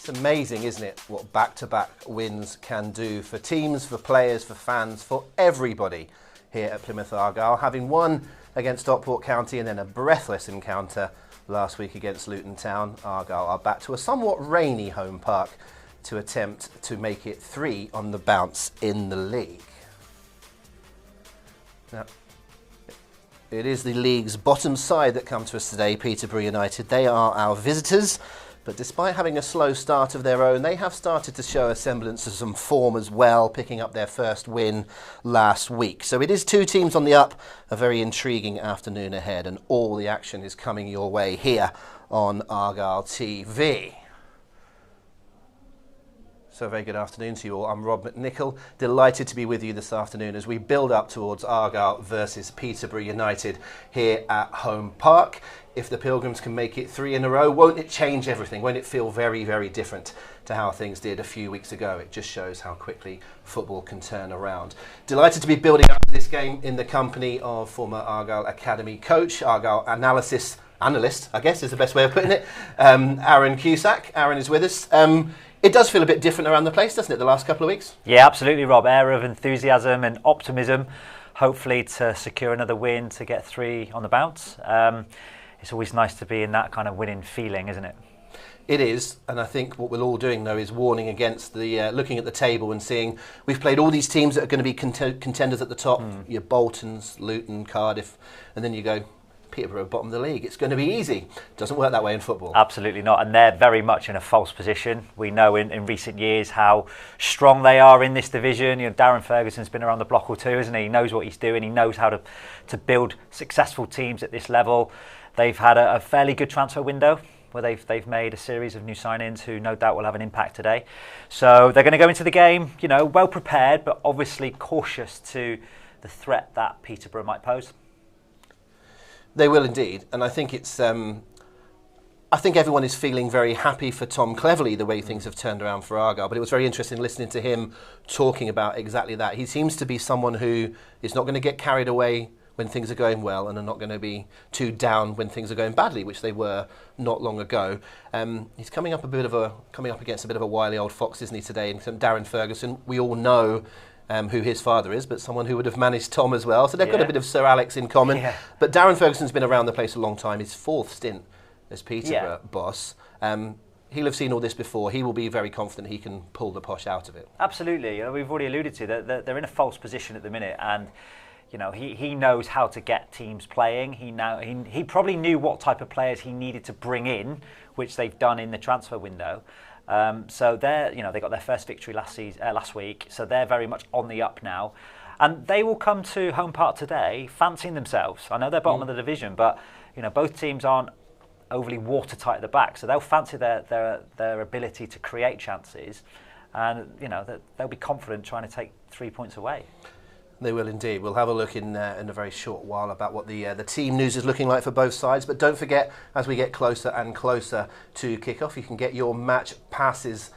Amazing, isn't it, what back-to-back wins can do for teams, for players, for fans, for everybody here at Plymouth Argyle. Having won against Stockport County and then a breathless encounter last week against Luton Town, Argyle are back to a somewhat rainy home park to attempt to make it 3 on the bounce in the league. Now, it is the league's bottom side that come to us today, Peterborough United. They are our visitors. But despite having a slow start of their own, they have started to show a semblance of some form as well, picking up their first win last week. So it is 2 teams on the up, a very intriguing afternoon ahead, and all the action is coming your way here on Argyle TV. So a very good afternoon to you all. I'm Rob McNichol, delighted to be with you this afternoon as we build up towards Argyle versus Peterborough United here at Home Park. If the Pilgrims can make it 3 in a row, won't it change everything? Won't it feel very, very different to how things did a few weeks ago? It just shows how quickly football can turn around. Delighted to be building up this game in the company of former Argyle Academy coach, Argyle analyst, I guess is the best way of putting it, Aaron Cusack. Aaron is with us. It does feel a bit different around the place, doesn't it, the last couple of weeks? Yeah, absolutely, Rob. Air of enthusiasm and optimism, hopefully to secure another win, to get 3 on the bounce. It's always nice to be in that kind of winning feeling, isn't it? It is, and I think what we're all doing, though, is warning against the looking at the table and seeing we've played all these teams that are going to be contenders at the top, your Boltons, Luton, Cardiff, and then you go, Peterborough, bottom of the league. It's going to be easy. Doesn't work that way in football. Absolutely not, and they're very much in a false position. We know in recent years how strong they are in this division. You know, Darren Ferguson's been around the block or two, isn't he? He knows what he's doing. He knows how to build successful teams at this level. They've had a fairly good transfer window where they've made a series of new signings who no doubt will have an impact today. So they're going to go into the game, you know, well prepared, but obviously cautious to the threat that Peterborough might pose. They will indeed, and I think it's. I think everyone is feeling very happy for Tom Cleverley, the way things have turned around for Argyle. But it was very interesting listening to him talking about exactly that. He seems to be someone who is not going to get carried away when things are going well, and are not going to be too down when things are going badly, which they were not long ago. He's coming up against a bit of a wily old fox, isn't he, today? And Darren Ferguson, we all know who his father is, but someone who would have managed Tom as well. So they've got a bit of Sir Alex in common. Yeah. But Darren Ferguson's been around the place a long time. His 4th stint as Peterborough boss. He'll have seen all this before. He will be very confident he can pull the posh out of it. Absolutely. You know, we've already alluded to that they're in a false position at the minute, and you know, he knows how to get teams playing. He probably knew what type of players he needed to bring in, which they've done in the transfer window. So they got their first victory last week, so they're very much on the up now, and they will come to Home Park today fancying themselves. I know they're bottom of the division, but you know, both teams aren't overly watertight at the back, so they'll fancy their ability to create chances, and you know they'll be confident trying to take 3 points away. They will indeed. We'll have a look in a very short while about what the team news is looking like for both sides. But don't forget, as we get closer and closer to kick-off, you can get your match passes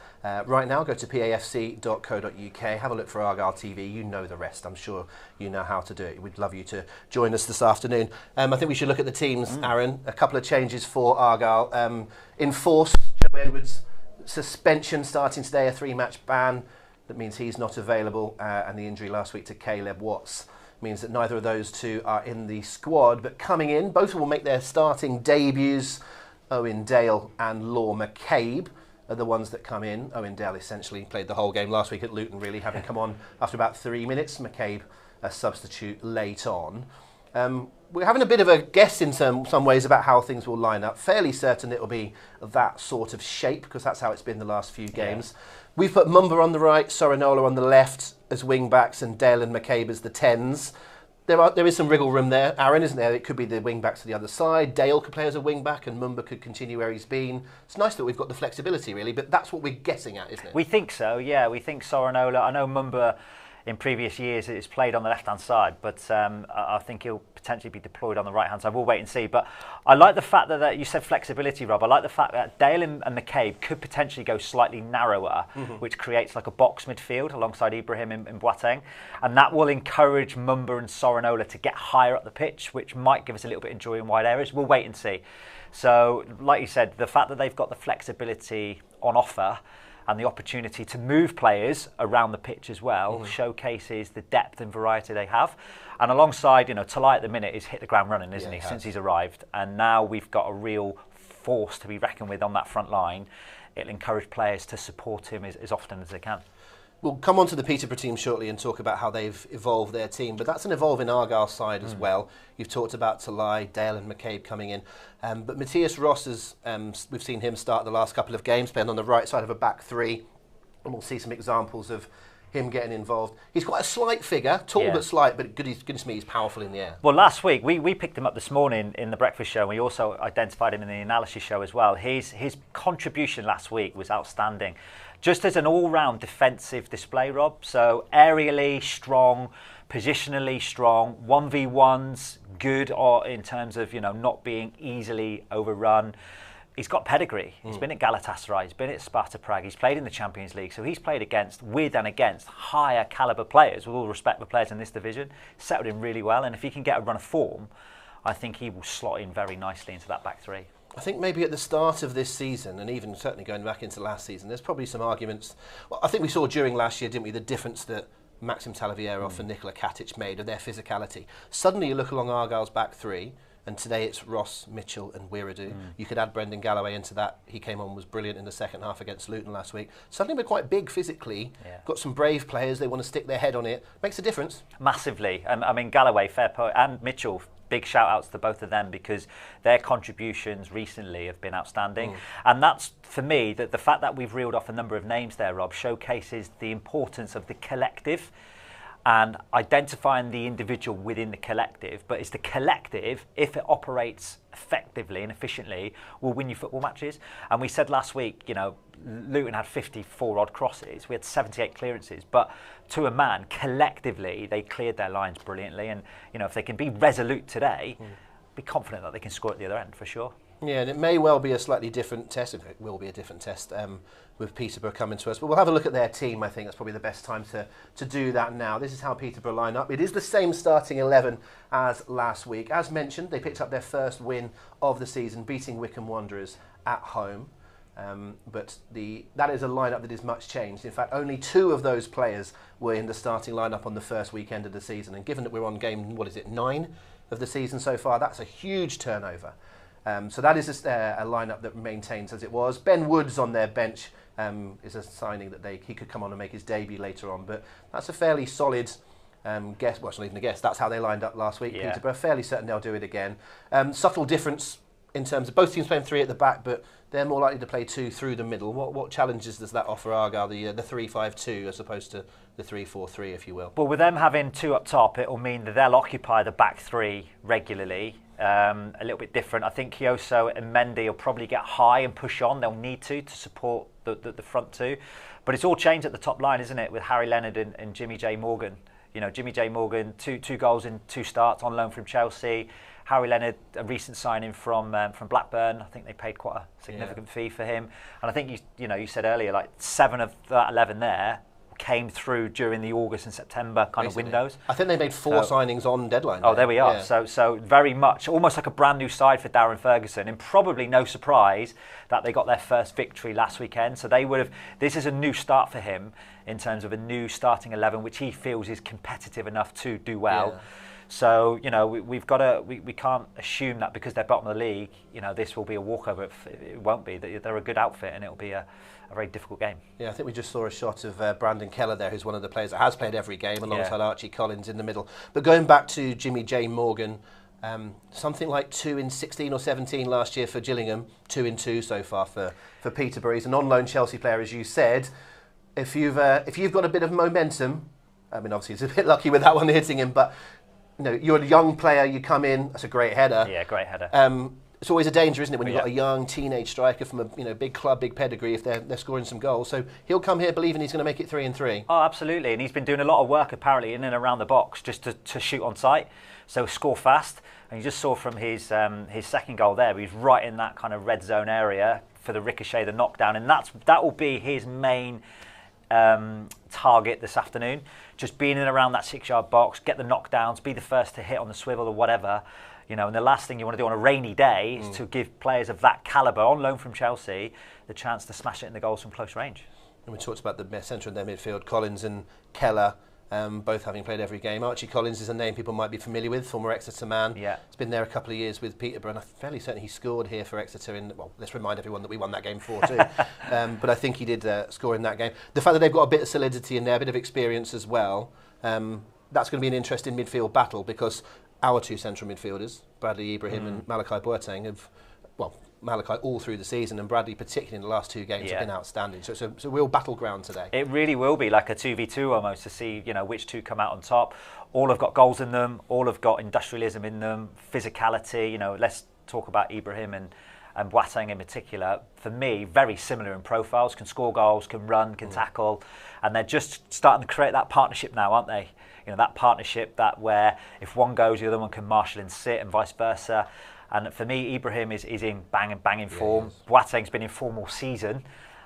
right now. Go to pafc.co.uk. Have a look for Argyle TV. You know the rest. I'm sure you know how to do it. We'd love you to join us this afternoon. I think we should look at the teams, Aaron. A couple of changes for Argyle. Enforced Joe Edwards' suspension starting today, a 3-match ban. That means he's not available, and the injury last week to Caleb Watts means that neither of those two are in the squad. But coming in, both will make their starting debuts. Owen Dale and Law McCabe are the ones that come in. Owen Dale essentially played the whole game last week at Luton, really, having come on after about 3 minutes. McCabe, a substitute late on. We're having a bit of a guess in some ways about how things will line up. Fairly certain it will be that sort of shape, because that's how it's been the last few games. We've put Mumba on the right, Sorinola on the left as wing-backs, and Dale and McCabe as the 10s. There is some wriggle room there, Aaron, isn't there? It could be the wing-backs to the other side. Dale could play as a wing-back, and Mumba could continue where he's been. It's nice that we've got the flexibility, really, but that's what we're guessing at, isn't it? We think so, yeah. We think Sorinola. I know Mumba in previous years it's played on the left-hand side, but I think he'll potentially be deployed on the right-hand side. We'll wait and see. But I like the fact that you said flexibility, Rob. I like the fact that Dale and McCabe could potentially go slightly narrower, which creates like a box midfield alongside Ibrahim and Boateng. And that will encourage Mumba and Sorinola to get higher up the pitch, which might give us a little bit of joy in wide areas. We'll wait and see. So, like you said, the fact that they've got the flexibility on offer and the opportunity to move players around the pitch as well showcases the depth and variety they have. And alongside, Talai at the minute is hit the ground running, isn't he, since he's arrived. And now we've got a real force to be reckoned with on that front line. It'll encourage players to support him as often as they can. We'll come on to the Peterborough team shortly and talk about how they've evolved their team, but that's an evolving Argyle side as well. You've talked about Talai, Dale and McCabe coming in, but Matthias Ross, we've seen him start the last couple of games, playing on the right side of a back three, and we'll see some examples of him getting involved. He's quite a slight figure, tall but slight, but goodness me, he's powerful in the air. Well, last week we picked him up this morning in the breakfast show, and we also identified him in the analysis show as well. His contribution last week was outstanding. Just as an all-round defensive display, Rob. So aerially strong, positionally strong, 1v1s good, or in terms of not being easily overrun. He's got pedigree. He's been at Galatasaray, he's been at Sparta Prague, he's played in the Champions League, so he's played with and against higher calibre players, with all respect for players in this division. Settled in really well, and if he can get a run of form, I think he will slot in very nicely into that back three. I think maybe at the start of this season, and even certainly going back into last season, there's probably some arguments. Well, I think we saw during last year, didn't we, the difference that Maxim Talavierov and Nikola Katic made of their physicality. Suddenly you look along Argyle's back three, and today it's Ross, Mitchell and Wiradou. You could add Brendan Galloway into that. He came on, was brilliant in the second half against Luton last week. Suddenly we're quite big physically, got some brave players, they want to stick their head on it. Makes a difference. Massively. I mean, Galloway, fair play, and Mitchell, big shout outs to both of them, because their contributions recently have been outstanding. And that's, for me, that the fact that we've reeled off a number of names there, Rob, showcases the importance of the collective and identifying the individual within the collective. But it's the collective, if it operates effectively and efficiently, will win you football matches. And we said last week, Luton had 54 odd crosses, we had 78 clearances, but to a man, collectively, they cleared their lines brilliantly. And if they can be resolute today, be confident that they can score at the other end for sure. Yeah, and it may well be a slightly different test. It will be a different test with Peterborough coming to us. But we'll have a look at their team. I think that's probably the best time to do that now. This is how Peterborough line up. It is the same starting 11 as last week. As mentioned, they picked up their first win of the season, beating Wycombe Wanderers at home. But that is a lineup that is much changed. In fact, only 2 of those players were in the starting lineup on the first weekend of the season. And given that we're on game, 9 of the season so far, that's a huge turnover. So that is a lineup that maintains as it was. Ben Woods on their bench is a signing that he could come on and make his debut later on. But that's a fairly solid guess. Well, it's not even a guess. That's how they lined up last week. Peterborough, fairly certain they'll do it again. Subtle difference in terms of both teams playing 3 at the back, but they're more likely to play 2 through the middle. What challenges does that offer Argyle, the 3-5-2 as opposed to the 3-4-3, if you will? Well, with them having 2 up top, it will mean that they'll occupy the back 3 regularly. A little bit different. I think Kioso and Mendy will probably get high and push on. They'll need to support the front 2. But it's all changed at the top line, isn't it, with Harry Leonard and Jimmy J Morgan. Jimmy J Morgan, two goals in 2 starts on loan from Chelsea. Harry Leonard, a recent signing from Blackburn. I think they paid quite a significant fee for him. And I think you said earlier, like 7 of that 11 there came through during the August and September kind of windows. I think they made 4 signings on deadline. Oh, there we are. Yeah. So very much, almost like a brand new side for Darren Ferguson, and probably no surprise that they got their first victory last weekend. So this is a new start for him in terms of a new starting 11, which he feels is competitive enough to do well. Yeah. So we've got to we can't assume that because they're bottom of the league, this will be a walkover. It won't be. They're a good outfit, and it'll be a very difficult game. Yeah, I think we just saw a shot of Brandon Keller there, who's one of the players that has played every game alongside Archie Collins in the middle. But going back to Jimmy J Morgan, something like 2 in 16 or 17 last year for Gillingham, 2 in 2 so far for Peterborough. He's an on-loan Chelsea player, as you said. If you've got a bit of momentum, I mean, obviously he's a bit lucky with that one hitting him, but you're a young player, you come in, that's a great header. Yeah, great header. it's always a danger, isn't it, when you've Yeah. got a young teenage striker from a big club, big pedigree, if they're scoring some goals. So he'll come here believing he's going to make it 3-3. Oh, absolutely. And he's been doing a lot of work apparently in and around the box just to shoot on sight. So score fast. And you just saw from his second goal there, he's right in that kind of red zone area for the ricochet, the knockdown. And that will be his main target this afternoon. Just being in and around that 6-yard box, get the knockdowns, be the first to hit on the swivel or whatever. And the last thing you want to do on a rainy day is to give players of that calibre, on loan from Chelsea, the chance to smash it in the goals from close range. And we talked about the centre of their midfield, Collins and Keller, both having played every game. Archie Collins is a name people might be familiar with, former Exeter man. Yeah. He's been there a couple of years with Peterborough, and I'm fairly certain he scored here for Exeter let's remind everyone that we won that game 4-2. But I think he did score in that game. The fact that they've got a bit of solidity in there, a bit of experience as well, that's going to be an interesting midfield battle, because our two central midfielders, Bradley Ibrahim and Malachi Boateng, Malachi all through the season, and Bradley particularly in the last 2 games have been outstanding. So it's a real battleground today. It really will be like a 2v2 almost, to see which two come out on top. All have got goals in them, all have got industrialism in them, physicality. Let's talk about Ibrahim and Boateng in particular. For me, very similar in profiles, can score goals, can run, can tackle, and they're just starting to create that partnership now, aren't they? That partnership that where if one goes, the other one can marshal and sit, and vice versa. And for me, Ibrahim is in banging form. Boateng's been in form all season.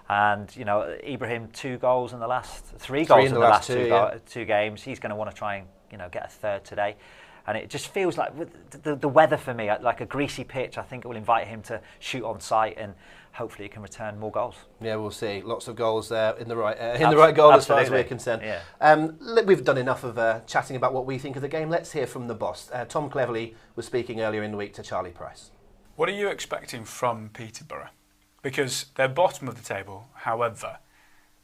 And, Ibrahim, 2 goals in the last... 3 goals in the last two games. He's going to want to try and, get a third today. And it just feels like the weather for me, like a greasy pitch, I think it will invite him to shoot on sight, and hopefully he can return more goals. Yeah, we'll see. Lots of goals there in the right goal, as far as we're concerned. Yeah. We've done enough of chatting about what we think of the game. Let's hear from the boss. Tom Cleverley was speaking earlier in the week to Charlie Price. What are you expecting from Peterborough? Because they're bottom of the table. However,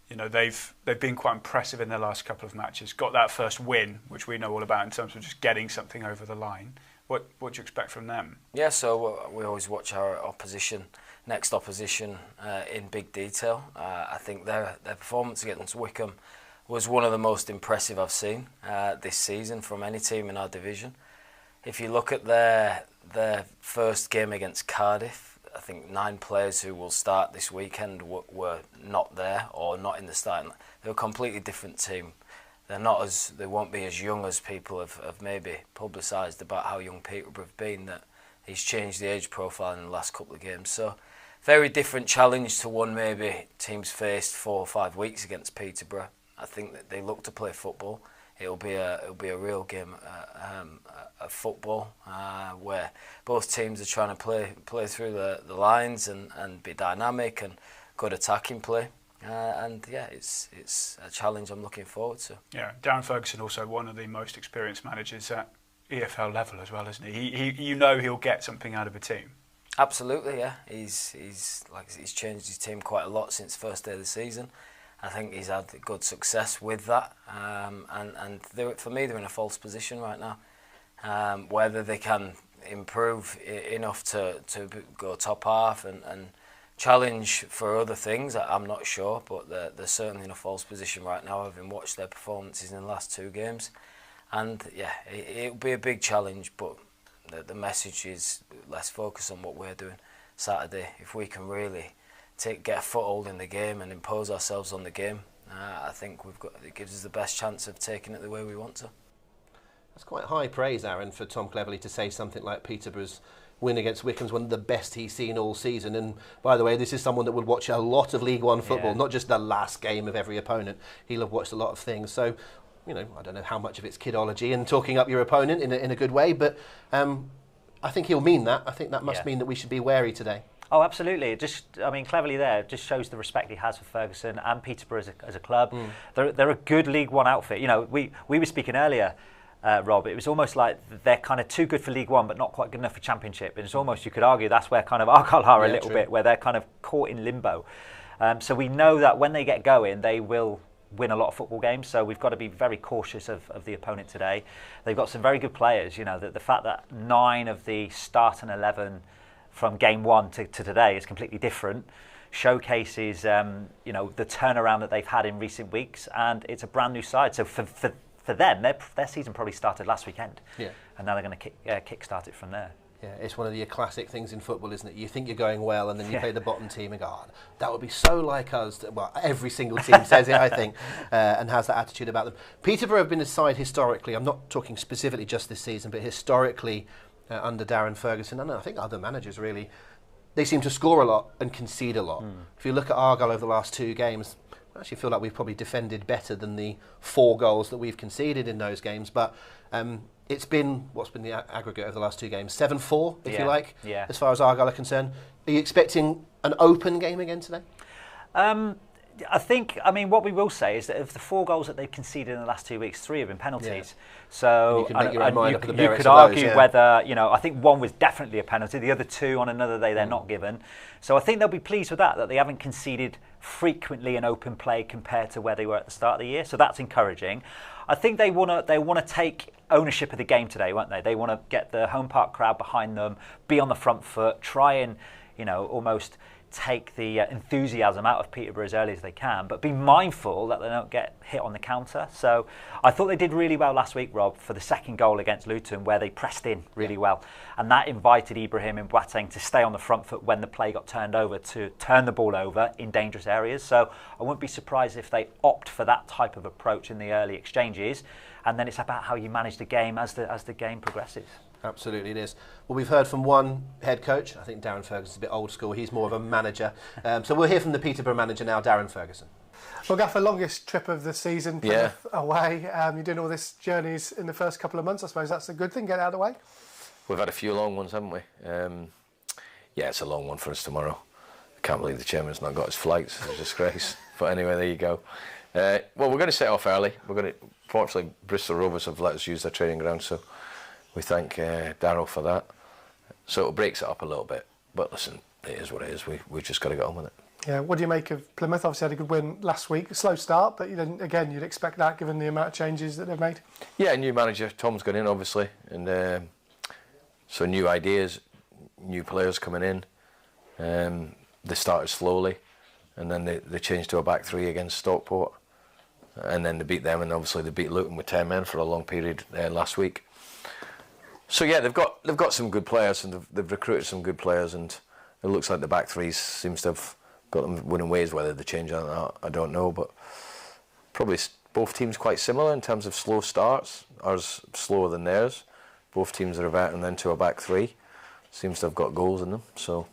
they've been quite impressive in their last couple of matches. Got that first win, which we know all about in terms of just getting something over the line. What do you expect from them? Yeah, so we always watch our next opposition in big detail. I think their performance against Wycombe was one of the most impressive I've seen this season from any team in our division. If you look at their first game against Cardiff, I think 9 players who will start this weekend were not there or not in the starting. They're a completely different team. They won't be as young as people have maybe publicised about how young Peterborough have been, that he's changed the age profile in the last couple of games. So very different challenge to one maybe teams faced 4 or 5 weeks against Peterborough. I think that they look to play football. It'll be a real game of football where both teams are trying to play through the lines and be dynamic and good attacking play. It's a challenge I'm looking forward to. Yeah, Darren Ferguson also one of the most experienced managers at EFL level as well, isn't he? He'll get something out of a team. Absolutely, yeah. He's changed his team quite a lot since first day of the season. I think he's had good success with that, and for me they're in a false position right now. Whether they can improve enough to go top half and challenge for other things, I'm not sure, but they're certainly in a false position right now, having watched their performances in the last 2 games. And yeah, it'll be a big challenge, but the message is let's focus on what we're doing Saturday. If we can really get a foothold in the game and impose ourselves on the game, I think it gives us the best chance of taking it the way we want to. That's quite high praise, Aaron, for Tom Cleverley to say something like Peterborough's win against Wycombe's one of the best he's seen all season. And by the way, this is someone that would watch a lot of League One football, not just the last game of every opponent. He'll have watched a lot of things. So, I don't know how much of it's kidology and talking up your opponent in a good way, but I think he'll mean that. I think that must mean that we should be wary today. Oh, absolutely. Cleverly there just shows the respect he has for Ferguson and Peterborough as a club. They're a good League One outfit. We were speaking earlier, Rob, it was almost like they're kind of too good for League One but not quite good enough for Championship. And it's almost, you could argue, that's where kind of Argyle are a little bit, where they're kind of caught in limbo. So we know that when they get going, they will win a lot of football games, so we've got to be very cautious of the opponent today. They've got some very good players. The fact that 9 of the starting 11 from game 1 to today is completely different showcases the turnaround that they've had in recent weeks, and it's a brand new side. So for them, their season probably started last weekend, and now they're going to kick start it from there. Yeah, it's one of the classic things in football, isn't it? You think you're going well, and then you play the bottom team and go, oh, that would be so like us. Well, every single team says it, I think, and has that attitude about them. Peterborough have been a side historically, I'm not talking specifically just this season, but historically under Darren Ferguson, and I think other managers really, they seem to score a lot and concede a lot. If you look at Argyle over the last 2 games, I actually feel like we've probably defended better than the 4 goals that we've conceded in those games, but it's been, what's been the aggregate over the last 2 games? 7-4, if you like, as far as Argyle are concerned. Are you expecting an open game again today? I mean, what we will say is that of the 4 goals that they've conceded in the last 2 weeks, 3 have been penalties. So you could argue whether, I think 1 was definitely a penalty. The other 2 on another day they're not given. So I think they'll be pleased with that they haven't conceded frequently in open play compared to where they were at the start of the year. So that's encouraging. I think they want to take ownership of the game today, won't they? They want to get the home park crowd behind them, be on the front foot, try and, almost take the enthusiasm out of Peterborough as early as they can, but be mindful that they don't get hit on the counter. So I thought they did really well last week, Rob, for the second goal against Luton, where they pressed in really well. And that invited Ibrahim and Boateng to stay on the front foot when the play got turned over, to turn the ball over in dangerous areas. So I wouldn't be surprised if they opt for that type of approach in the early exchanges. And then it's about how you manage the game as the game progresses. Absolutely it is. Well, we've heard from one head coach. I think Darren Ferguson's a bit old school. He's more of a manager. So we'll hear from the Peterborough manager now, Darren Ferguson. Well, Gaffer, longest trip of the season, Plymouth away. You're doing all these journeys in the first couple of months. I suppose that's a good thing, get out of the way. We've had a few long ones, haven't we? It's a long one for us tomorrow. I can't believe the chairman's not got his flights. It's a disgrace. But anyway, there you go. Well, we're going to set off early. Fortunately, Bristol Rovers have let us use their training ground, so we thank Darryl for that. So it breaks it up a little bit. But listen, it is what it is. We've just got to get on with it. Yeah, what do you make of Plymouth? Obviously had a good win last week. A slow start, but you'd expect that given the amount of changes that they've made. Yeah, new manager. Tom's gone in, obviously. And so new ideas, new players coming in. They started slowly. And then they changed to a back 3 against Stockport. And then they beat them, and obviously they beat Luton with 10 men for a long period last week. So yeah, they've got some good players, and they've recruited some good players, and it looks like the back 3 seems to have got them winning ways. Whether they change or not, I don't know, but probably both teams quite similar in terms of slow starts. Ours slower than theirs. Both teams are reverting then to a back 3. Seems to have got goals in them, so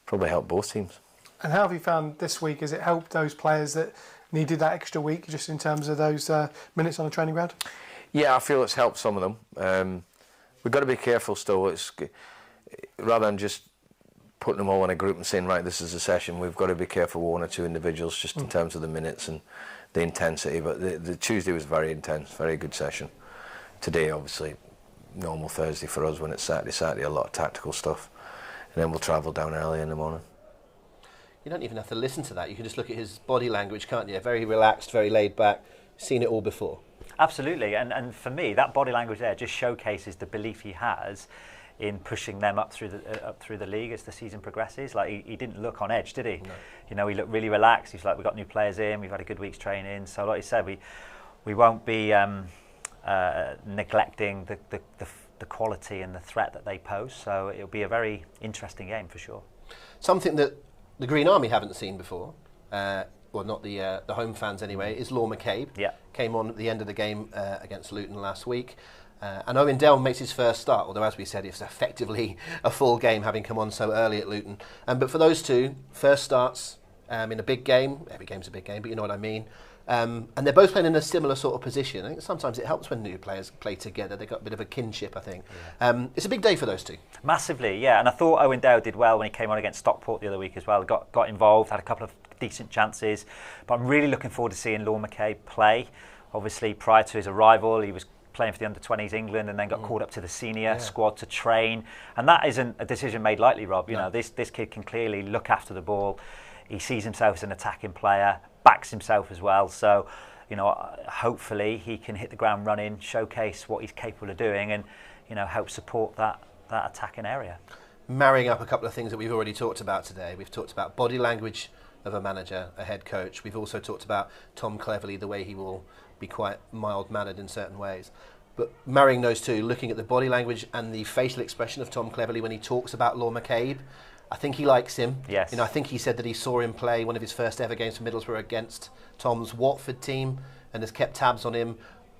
probably help both teams. And how have you found this week? Has it helped those players that needed that extra week, just in terms of those minutes on the training ground? Yeah, I feel it's helped some of them. We've got to be careful still. Rather than just putting them all in a group and saying, right, this is a session, we've got to be careful with 1 or 2 individuals just in terms of the minutes and the intensity. But the Tuesday was very intense, very good session. Today, obviously, normal Thursday for us. When it's Saturday, a lot of tactical stuff. And then we'll travel down early in the morning. You don't even have to listen to that. You can just look at his body language, can't you? Very relaxed, very laid back. Seen it all before. Absolutely, and for me, that body language there just showcases the belief he has in pushing them up through the league as the season progresses. Like he didn't look on edge, did he? No. He looked really relaxed. He's like, we've got new players in, we've had a good week's training. So, like you said, we won't be neglecting the quality and the threat that they pose. So it'll be a very interesting game for sure. Something that the Green Army haven't seen before, well, not the home fans anyway, is Law McCabe. Yeah. Came on at the end of the game against Luton last week. And Owen Dell makes his first start, although as we said, it's effectively a full game having come on so early at Luton. But for those two, first starts in a big game. Every game's a big game, but you know what I mean. And they're both playing in a similar sort of position. I think sometimes it helps when new players play together. They've got a bit of a kinship, I think. Yeah. It's a big day for those two. Massively, yeah. And I thought Owen Dale did well when he came on against Stockport the other week as well. Got involved, had a couple of decent chances. But I'm really looking forward to seeing Law McCabe play. Obviously, prior to his arrival, he was playing for the under-20s England and then got called up to the senior squad to train. And that isn't a decision made lightly, Rob. You know, this kid can clearly look after the ball. He sees himself as an attacking player, backs himself as well. So, you know, hopefully he can hit the ground running, showcase what he's capable of doing and, you know, help support that attacking area. Marrying up a couple of things that we've already talked about today. We've talked about body language of a manager, a head coach. We've also talked about Tom Cleverley, the way he will be quite mild-mannered in certain ways. But marrying those two, looking at the body language and the facial expression of Tom Cleverley when he talks about Law McCabe, I think he likes him. Yes. I think he said that he saw him play one of his first ever games for Middlesbrough against Tom's Watford team and has kept tabs on him.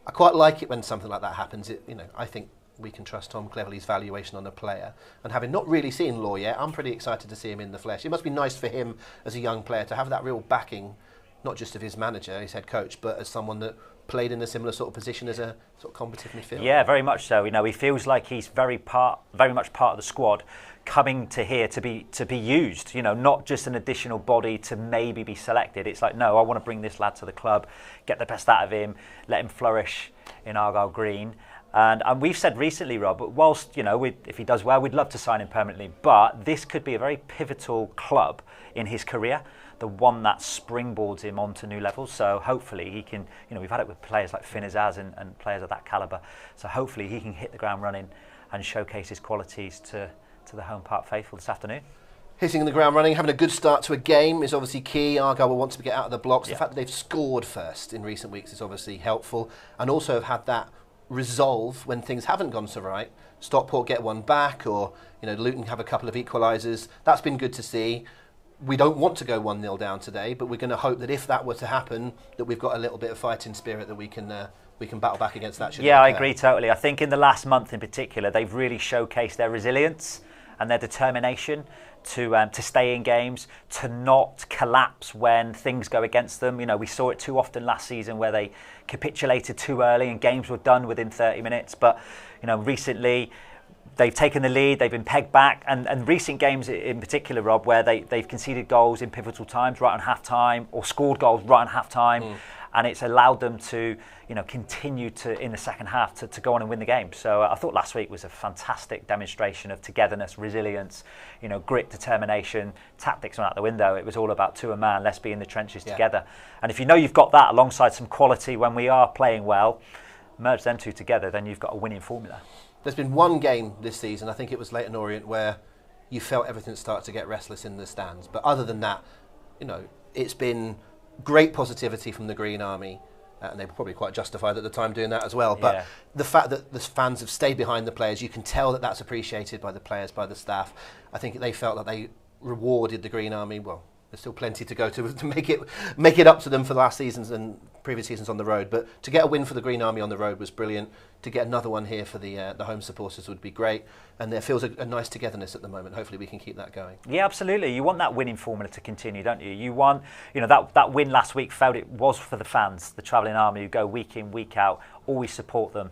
I quite like it when something like that happens. I think we can trust Tom Cleverley's valuation on a player. And having not really seen Law yet, I'm pretty excited to see him in the flesh. It must be nice for him as a young player to have that real backing, not just of his manager, his head coach, but as someone that played in a similar sort of position as a sort of competitive midfielder. Yeah, very much so. He feels like he's very much part of the squad, coming to here to be used. Not just an additional body to maybe be selected. It's like, no, I want to bring this lad to the club, get the best out of him, let him flourish in Argyle Green. And we've said recently, Rob, whilst if he does well, we'd love to sign him permanently. But this could be a very pivotal club in his career, the one that springboards him onto new levels. So hopefully he can, we've had it with players like Finn Azaz and players of that calibre. So hopefully he can hit the ground running and showcase his qualities to the home park faithful this afternoon. Hitting the ground running, having a good start to a game is obviously key. Argyle will want to get out of the blocks. Yeah. The fact that they've scored first in recent weeks is obviously helpful, and also have had that resolve when things haven't gone so right. Stockport get one back, or Luton have a couple of equalisers. That's been good to see. We don't want to go 1-0 down today, but we're going to hope that if that were to happen, that we've got a little bit of fighting spirit that we can battle back against that. Yeah, I agree totally. I think in the last month in particular, they've really showcased their resilience and their determination to stay in games, to not collapse when things go against them. We saw it too often last season where they capitulated too early and games were done within 30 minutes. But recently they've taken the lead, they've been pegged back, and recent games in particular, Rob, where they've conceded goals in pivotal times right on half-time, or scored goals right on half-time, and it's allowed them to continue to, in the second half, to go on and win the game. So I thought last week was a fantastic demonstration of togetherness, resilience, grit, determination. Tactics went out the window. It was all about two a man, let's be in the trenches together. And if you've got that alongside some quality when we are playing well, merge them two together, then you've got a winning formula. There's been one game this season, I think it was Leyton Orient, where you felt everything started to get restless in the stands. But other than that, it's been great positivity from the Green Army, and they were probably quite justified at the time doing that as well. But the fact that the fans have stayed behind the players, you can tell that that's appreciated by the players, by the staff. I think they felt that they rewarded the Green Army. Well, there's still plenty to go to make it up to them for the last seasons and previous seasons on the road. But to get a win for the Green Army on the road was brilliant. To get another one here for the home supporters would be great. And there feels a nice togetherness at the moment. Hopefully we can keep that going. Yeah, absolutely. You want that winning formula to continue, don't you? You want, that win last week felt it was for the fans, the travelling army who go week in, week out, always support them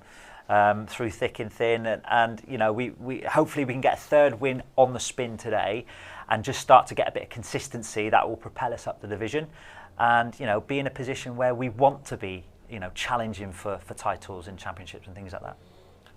through thick and thin. And we hopefully we can get a third win on the spin today and just start to get a bit of consistency that will propel us up the division and, be in a position where we want to be, challenging for titles and championships and things like that.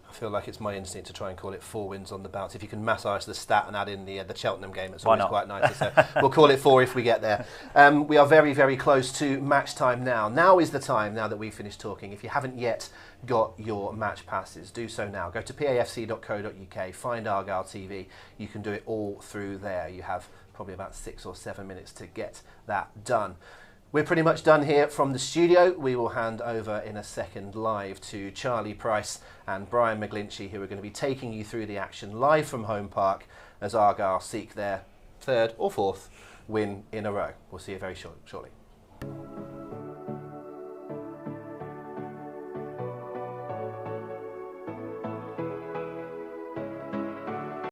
I feel like it's my instinct to try and call it 4 wins on the bounce. If you can massage the stat and add in the Cheltenham game, it's always quite nice. So we'll call it 4 if we get there. We are very, very close to match time now. Now is the time, now that we've finished talking. If you haven't yet got your match passes, do so now. Go to pafc.co.uk, find Argyle TV. You can do it all through there. You have probably about 6 or 7 minutes to get that done. We're pretty much done here from the studio. We will hand over in a second live to Charlie Price and Brian McGlinchey, who are going to be taking you through the action live from Home Park as Argyle seek their 3rd or 4th win in a row. We'll see you very shortly.